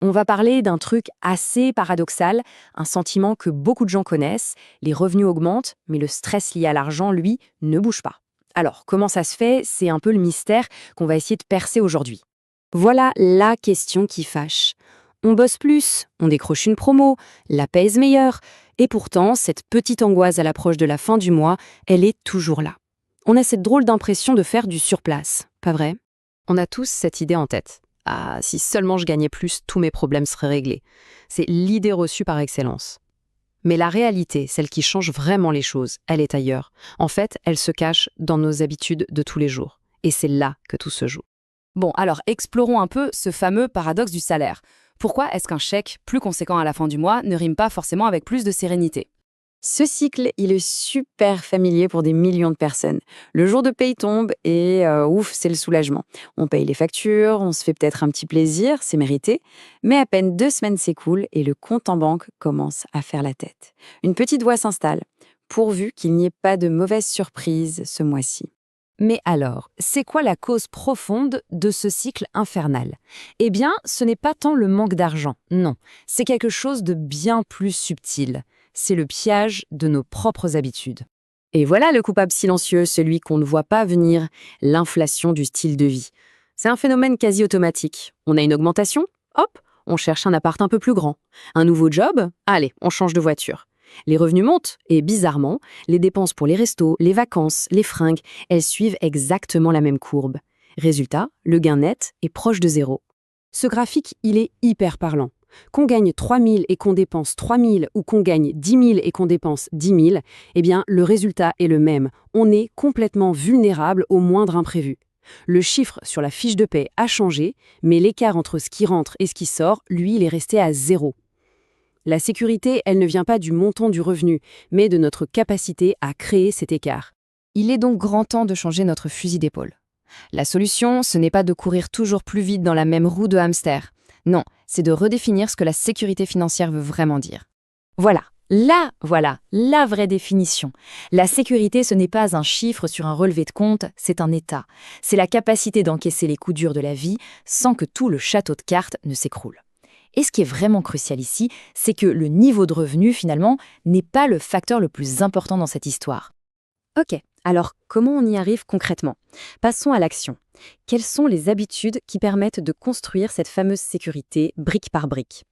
On va parler d'un truc assez paradoxal, un sentiment que beaucoup de gens connaissent. Les revenus augmentent, mais le stress lié à l'argent, lui, ne bouge pas. Alors, comment ça se fait? C'est un peu le mystère qu'on va essayer de percer aujourd'hui. Voilà la question qui fâche. On bosse plus, on décroche une promo, la paie est meilleure, et pourtant, cette petite angoisse à l'approche de la fin du mois, elle est toujours là. On a cette drôle d'impression de faire du surplace, pas vrai? On a tous cette idée en tête. Ah, si seulement je gagnais plus, tous mes problèmes seraient réglés. C'est l'idée reçue par excellence. Mais la réalité, celle qui change vraiment les choses, elle est ailleurs. En fait, elle se cache dans nos habitudes de tous les jours. Et c'est là que tout se joue. Bon, alors explorons un peu ce fameux paradoxe du salaire. Pourquoi est-ce qu'un chèque plus conséquent à la fin du mois ne rime pas forcément avec plus de sérénité? Ce cycle, il est super familier pour des millions de personnes. Le jour de paye tombe et ouf, c'est le soulagement. On paye les factures, on se fait peut-être un petit plaisir, c'est mérité, mais à peine 2 semaines s'écoulent et le compte en banque commence à faire la tête. Une petite voix s'installe, pourvu qu'il n'y ait pas de mauvaise surprise ce mois-ci. Mais alors, c'est quoi la cause profonde de ce cycle infernal? Eh bien, ce n'est pas tant le manque d'argent, non, c'est quelque chose de bien plus subtil. C'est le pillage de nos propres habitudes. Et voilà le coupable silencieux, celui qu'on ne voit pas venir, l'inflation du style de vie. C'est un phénomène quasi automatique. On a une augmentation, hop, on cherche un appart un peu plus grand. Un nouveau job, allez, on change de voiture. Les revenus montent et bizarrement, les dépenses pour les restos, les vacances, les fringues, elles suivent exactement la même courbe. Résultat, le gain net est proche de zéro. Ce graphique, il est hyper parlant. Qu'on gagne 3 000 et qu'on dépense 3 000 ou qu'on gagne 10 000 et qu'on dépense 10 000, eh bien, le résultat est le même. On est complètement vulnérable au moindre imprévu. Le chiffre sur la fiche de paie a changé, mais l'écart entre ce qui rentre et ce qui sort, lui, il est resté à zéro. La sécurité, elle ne vient pas du montant du revenu, mais de notre capacité à créer cet écart. Il est donc grand temps de changer notre fusil d'épaule. La solution, ce n'est pas de courir toujours plus vite dans la même roue de hamster. Non, c'est de redéfinir ce que la sécurité financière veut vraiment dire. Voilà, la vraie définition. La sécurité, ce n'est pas un chiffre sur un relevé de compte, c'est un état. C'est la capacité d'encaisser les coups durs de la vie sans que tout le château de cartes ne s'écroule. Et ce qui est vraiment crucial ici, c'est que le niveau de revenu, finalement, n'est pas le facteur le plus important dans cette histoire. Ok, alors comment on y arrive concrètement? Passons à l'action. Quelles sont les habitudes qui permettent de construire cette fameuse sécurité brique par brique?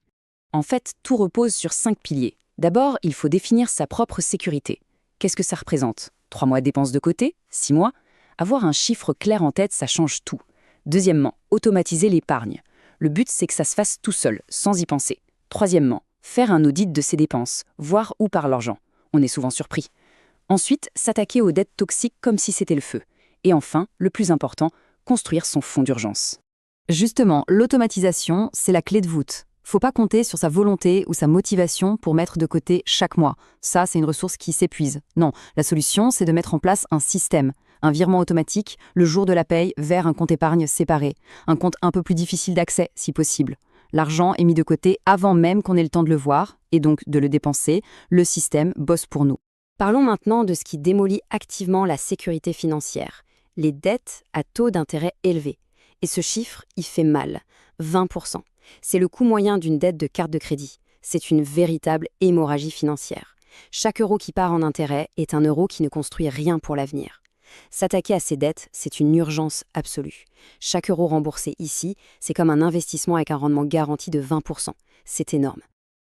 En fait, tout repose sur 5 piliers. D'abord, il faut définir sa propre sécurité. Qu'est-ce que ça représente? 3 mois de dépenses de côté? 6 mois? Avoir un chiffre clair en tête, ça change tout. Deuxièmement, automatiser l'épargne. Le but, c'est que ça se fasse tout seul, sans y penser. Troisièmement, faire un audit de ses dépenses, voir où part l'argent. On est souvent surpris. Ensuite, s'attaquer aux dettes toxiques comme si c'était le feu. Et enfin, le plus important, construire son fonds d'urgence. Justement, l'automatisation, c'est la clé de voûte. Faut pas compter sur sa volonté ou sa motivation pour mettre de côté chaque mois. Ça, c'est une ressource qui s'épuise. Non, la solution, c'est de mettre en place un système. Un virement automatique, le jour de la paye, vers un compte épargne séparé. Un compte un peu plus difficile d'accès, si possible. L'argent est mis de côté avant même qu'on ait le temps de le voir, et donc de le dépenser. Le système bosse pour nous. Parlons maintenant de ce qui démolit activement la sécurité financière. Les dettes à taux d'intérêt élevés. Et ce chiffre, il fait mal. 20%. C'est le coût moyen d'une dette de carte de crédit. C'est une véritable hémorragie financière. Chaque euro qui part en intérêt est un euro qui ne construit rien pour l'avenir. S'attaquer à ces dettes, c'est une urgence absolue. Chaque euro remboursé ici, c'est comme un investissement avec un rendement garanti de 20%. C'est énorme.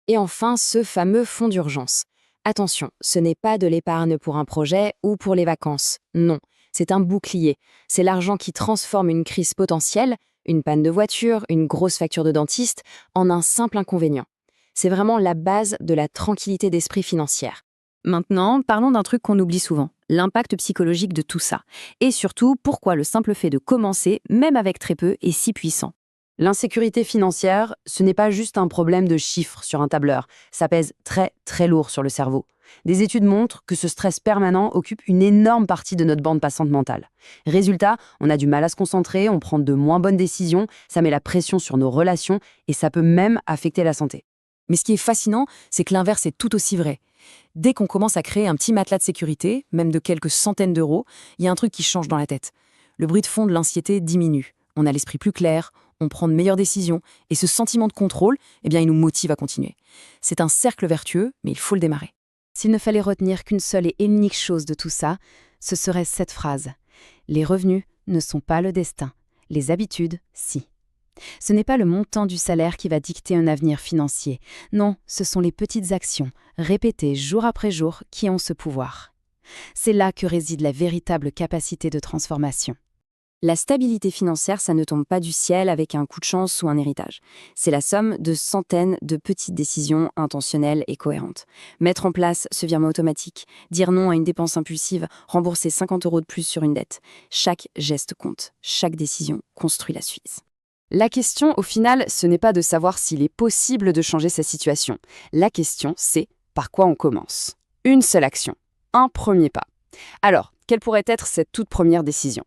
Et enfin, ce fameux fonds d'urgence. Attention, ce n'est pas de l'épargne pour un projet ou pour les vacances. Non, c'est un bouclier. C'est l'argent qui transforme une crise potentielle, une panne de voiture, une grosse facture de dentiste, en un simple inconvénient. C'est vraiment la base de la tranquillité d'esprit financière. Maintenant, parlons d'un truc qu'on oublie souvent, l'impact psychologique de tout ça. Et surtout, pourquoi le simple fait de commencer, même avec très peu, est si puissant. L'insécurité financière, ce n'est pas juste un problème de chiffres sur un tableur. Ça pèse très, très lourd sur le cerveau. Des études montrent que ce stress permanent occupe une énorme partie de notre bande passante mentale. Résultat, on a du mal à se concentrer, on prend de moins bonnes décisions, ça met la pression sur nos relations et ça peut même affecter la santé. Mais ce qui est fascinant, c'est que l'inverse est tout aussi vrai. Dès qu'on commence à créer un petit matelas de sécurité, même de quelques centaines d'euros, il y a un truc qui change dans la tête. Le bruit de fond de l'anxiété diminue. On a l'esprit plus clair, on prend de meilleures décisions, et ce sentiment de contrôle, il nous motive à continuer. C'est un cercle vertueux, mais il faut le démarrer. S'il ne fallait retenir qu'une seule et unique chose de tout ça, ce serait cette phrase. Les revenus ne sont pas le destin, les habitudes, si. Ce n'est pas le montant du salaire qui va dicter un avenir financier. Non, ce sont les petites actions, répétées jour après jour, qui ont ce pouvoir. C'est là que réside la véritable capacité de transformation. La stabilité financière, ça ne tombe pas du ciel avec un coup de chance ou un héritage. C'est la somme de centaines de petites décisions intentionnelles et cohérentes. Mettre en place ce virement automatique, dire non à une dépense impulsive, rembourser 50 € de plus sur une dette. Chaque geste compte, chaque décision construit la suite. La question, au final, ce n'est pas de savoir s'il est possible de changer sa situation. La question, c'est par quoi on commence. Une seule action, un premier pas. Alors, quelle pourrait être cette toute première décision ?